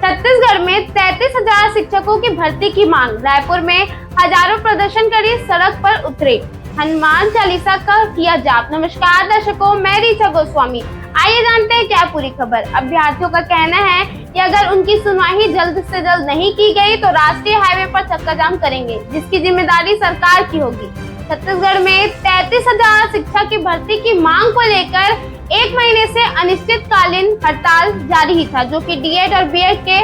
छत्तीसगढ़ में 33,000 शिक्षकों की भर्ती की मांग। रायपुर में हजारों प्रदर्शनकारी सड़क पर उतरे। हनुमान चालीसा का किया जाप। नमस्कार दर्शकों, मैं ऋचा गोस्वामी। आइए जानते हैं क्या पूरी खबर। अभ्यर्थियों का कहना है कि अगर उनकी सुनवाई जल्द से जल्द नहीं की गई तो राष्ट्रीय हाईवे पर चक्का जाम करेंगे, जिसकी जिम्मेदारी सरकार की होगी। छत्तीसगढ़ में 33,000 शिक्षक की भर्ती की मांग को लेकर 1 महीने से अनिश्चितकालीन हड़ताल जारी ही था, जो कि डीएड और बीएड के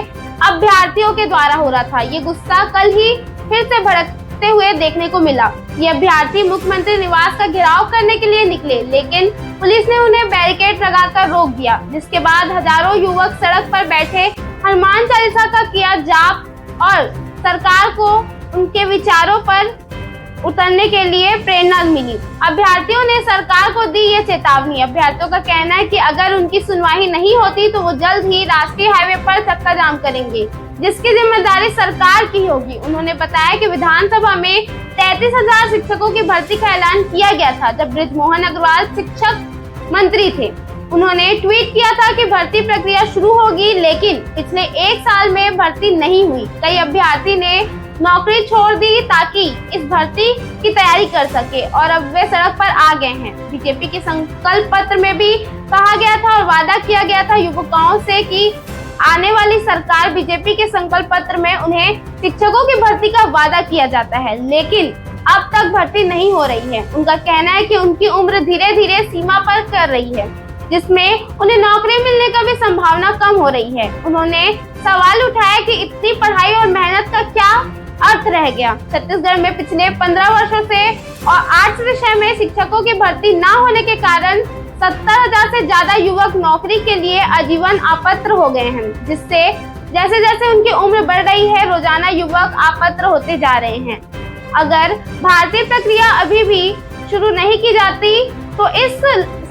अभ्यर्थियों के द्वारा हो रहा था। ये गुस्सा कल ही फिर से भड़कते हुए देखने को मिला। ये अभ्यर्थी मुख्यमंत्री निवास का घेराव करने के लिए निकले, लेकिन पुलिस ने उन्हें बैरिकेड लगाकर रोक दिया, जिसके बाद हजारों युवक सड़क पर बैठे हनुमान चालीसा का किया जाप और सरकार को उनके विचारों पर उतरने के लिए प्रेरणा मिली। अभ्यर्थियों ने सरकार को दी ये चेतावनी। अभ्यर्थियों का कहना है कि अगर उनकी सुनवाई नहीं होती तो वो जल्द ही राष्ट्रीय हाईवे पर चक्का जाम करेंगे, जिसकी जिम्मेदारी सरकार की होगी। उन्होंने बताया कि विधानसभा में 33,000 शिक्षकों की भर्ती का ऐलान किया गया था, जब बृजमोहन अग्रवाल शिक्षक मंत्री थे। उन्होंने ट्वीट किया था कि भर्ती प्रक्रिया शुरू होगी, लेकिन पिछले 1 साल में भर्ती नहीं हुई। कई अभ्यर्थी ने नौकरी छोड़ दी ताकि इस भर्ती की तैयारी कर सके, और अब वे सड़क पर आ गए हैं। बीजेपी के संकल्प पत्र में भी कहा गया था और वादा किया गया था युवकों से कि आने वाली सरकार बीजेपी के संकल्प पत्र में उन्हें शिक्षकों की भर्ती का वादा किया जाता है, लेकिन अब तक भर्ती नहीं हो रही है। उनका कहना है कि उनकी उम्र धीरे धीरे सीमा पर कर रही है, जिसमें उन्हें नौकरी मिलने का भी संभावना कम हो रही है। उन्होंने सवाल उठाया कि इतनी पढ़ाई और मेहनत का क्या अर्थ रह गया। छत्तीसगढ़ में पिछले 15 वर्षों से और आर्ट्स विषय में शिक्षकों की भर्ती न होने के कारण 70,000 से ज्यादा युवक नौकरी के लिए आजीवन अपात्र हो गए हैं, जिससे जैसे जैसे उनकी उम्र बढ़ रही है, रोजाना युवक अपात्र होते जा रहे हैं। अगर भारतीय प्रक्रिया अभी भी शुरू नहीं की जाती तो इस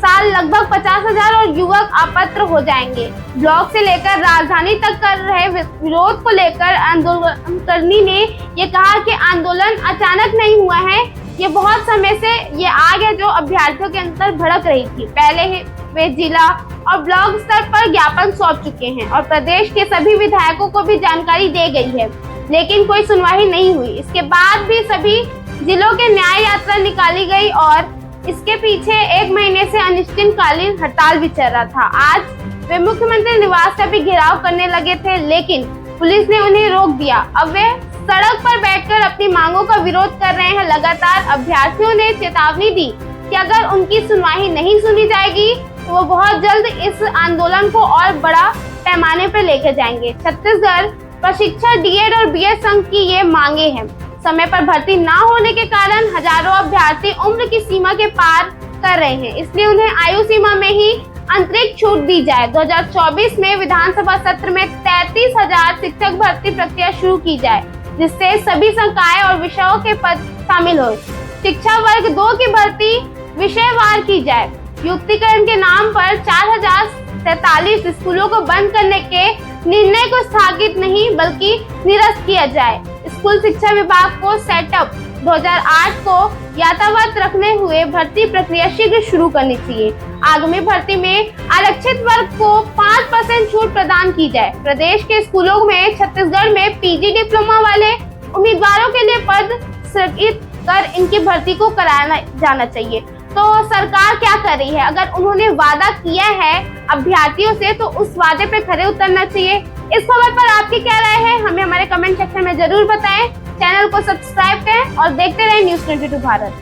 साल लगभग 50,000 और युवक अपात्र हो जाएंगे। ब्लॉक से लेकर राजधानी तक कर रहे विरोध को लेकर आंदोलनकर्मी ने ये कहा कि आंदोलन अचानक नहीं हुआ है, ये बहुत समय से ये आग है जो अभ्यर्थियों के अंदर भड़क रही थी। पहले ही वे जिला और ब्लॉक स्तर पर ज्ञापन सौंप चुके हैं और प्रदेश के सभी विधायकों को भी जानकारी दे गई है, लेकिन कोई सुनवाई नहीं हुई। इसके बाद भी सभी जिलों के न्याय यात्रा निकाली गई और इसके पीछे 1 महीने से अनिश्चितकालीन हड़ताल भी चल रहा था। आज वे मुख्यमंत्री निवास का भी घेराव करने लगे थे, लेकिन पुलिस ने उन्हें रोक दिया। अब वे सड़क पर बैठकर अपनी मांगों का विरोध कर रहे हैं। लगातार अभ्यर्थियों ने चेतावनी दी कि अगर उनकी सुनवाई नहीं सुनी जाएगी तो वो बहुत जल्द इस आंदोलन को और बड़ा पैमाने पर लेकर जाएंगे। छत्तीसगढ़ प्रशिक्षक डीएड और बीएड संघ की ये मांगे हैं। समय पर भर्ती न होने के कारण हजारों अभ्यर्थी उम्र की सीमा के पार कर रहे हैं, इसलिए उन्हें आयु सीमा में ही आंतरिक छूट दी जाए। 2024 में विधानसभा सत्र में 33,000 शिक्षक भर्ती प्रक्रिया शुरू की जाए, जिससे सभी संकाय और विषयों के पद शामिल हो। शिक्षा वर्ग 2 की भर्ती विषयवार की जाए। युक्तिकरण के नाम पर 4,043 स्कूलों को बंद करने के निर्णय को स्थगित नहीं बल्कि निरस्त किया जाए। स्कूल शिक्षा विभाग को सेटअप 2008 को यथावत रखने हुए भर्ती प्रक्रिया शीघ्र शुरू करनी चाहिए। आगामी भर्ती में आरक्षित वर्ग को 5% छूट प्रदान की जाए। प्रदेश के स्कूलों में छत्तीसगढ़ में पीजी डिप्लोमा वाले उम्मीदवारों के लिए पद सृजित कर इनकी भर्ती को कराया जाना चाहिए। तो सरकार क्या कर रही है? अगर उन्होंने वादा किया है अभ्यर्थियों से तो उस वादे पे खरे उतरना चाहिए। इस खबर पर आपकी क्या राय है, हमें हमारे कमेंट सेक्शन में जरूर बताएं। चैनल को सब्सक्राइब करें और देखते रहें न्यूज़ 22 भारत।